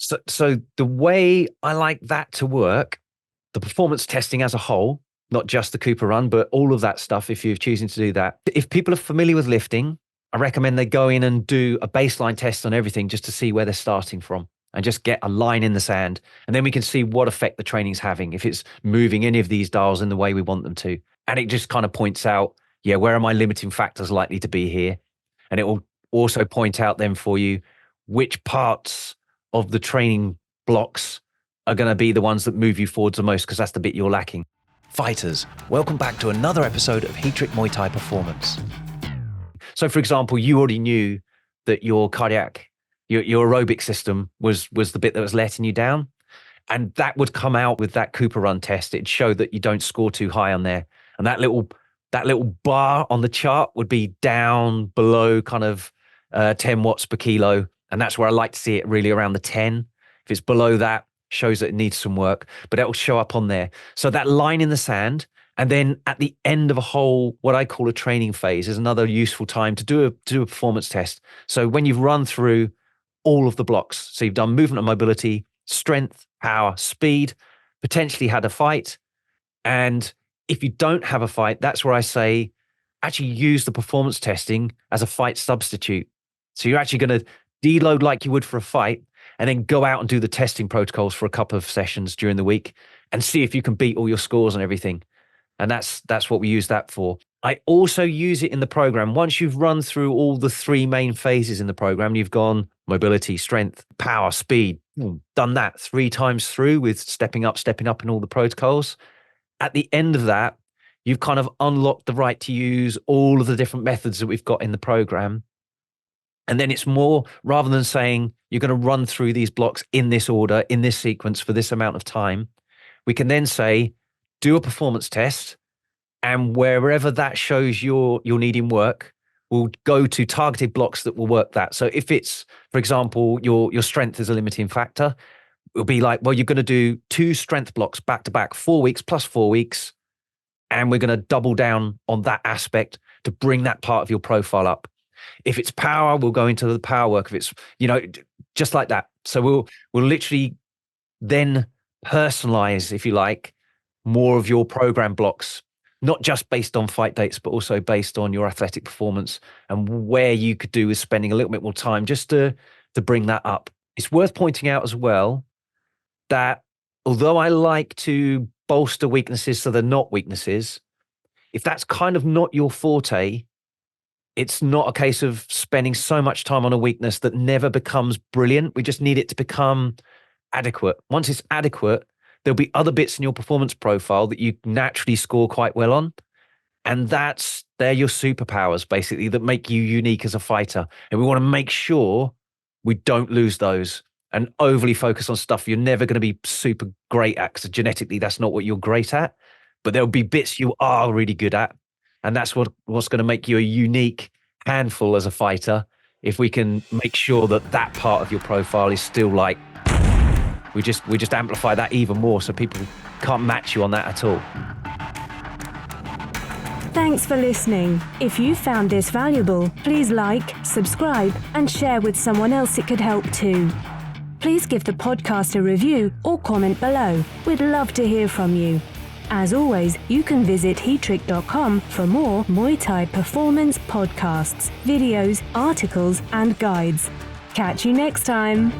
So the way I like that to work, the performance testing as a whole, not just the Cooper run, but all of that stuff, if you're choosing to do that. If people are familiar with lifting, I recommend they go in and do a baseline test on everything just to see where they're starting from and just get a line in the sand. And then we can see what effect the training's having, if it's moving any of these dials in the way we want them to. And it just kind of points out, yeah, where are my limiting factors likely to be here? And it will also point out then for you which parts of the training blocks are going to be the ones that move you forwards the most, because that's the bit you're lacking. Fighters, welcome back to another episode of Heat Trick Muay Thai Performance. So, for example, you already knew that your cardiac, your aerobic system was the bit that was letting you down. And that would come out with that Cooper run test. It'd show that you don't score too high on there. And that little bar on the chart would be down below kind of 10 watts per kilo. And that's where I like to see it, really around the 10. If it's below that, shows that it needs some work, but it'll show up on there. So that line in the sand, and then at the end of a whole, what I call a training phase, is another useful time to do a performance test. So when you've run through all of the blocks, so you've done movement and mobility, strength, power, speed, potentially had a fight. And if you don't have a fight, that's where I say, actually use the performance testing as a fight substitute. So you're actually going to deload like you would for a fight, and then go out and do the testing protocols for a couple of sessions during the week and see if you can beat all your scores and everything. And that's what we use that for. I also use it in the program. Once you've run through all the three main phases in the program, you've gone mobility, strength, power, speed, done that 3 times through with stepping up in all the protocols. At the end of that, you've kind of unlocked the right to use all of the different methods that we've got in the program. And then it's more, rather than saying you're going to run through these blocks in this order, in this sequence for this amount of time, we can then say, do a performance test. And wherever that shows you're needing work, we'll go to targeted blocks that will work that. So if it's, for example, your strength is a limiting factor, it'll be like, well, you're going to do 2 strength blocks back to back, 4 weeks plus 4 weeks. And we're going to double down on that aspect to bring that part of your profile up. If it's power, we'll go into the power work. If it's, just like that. So we'll literally then personalize, if you like, more of your program blocks, not just based on fight dates, but also based on your athletic performance and where you could do with spending a little bit more time just to bring that up. It's worth pointing out as well that although I like to bolster weaknesses so they're not weaknesses, if that's kind of not your forte, it's not a case of spending so much time on a weakness that never becomes brilliant. We just need it to become adequate. Once it's adequate, there'll be other bits in your performance profile that you naturally score quite well on. And they're your superpowers, basically, that make you unique as a fighter. And we want to make sure we don't lose those and overly focus on stuff you're never going to be super great at, because genetically that's not what you're great at. But there'll be bits you are really good at. And that's what's going to make you a unique handful as a fighter. If we can make sure that part of your profile is still like, we just amplify that even more so people can't match you on that at all. Thanks for listening. If you found this valuable, please like, subscribe, and share with someone else it could help too. Please give the podcast a review or comment below. We'd love to hear from you. As always, you can visit heattrick.com for more Muay Thai performance podcasts, videos, articles, and guides. Catch you next time.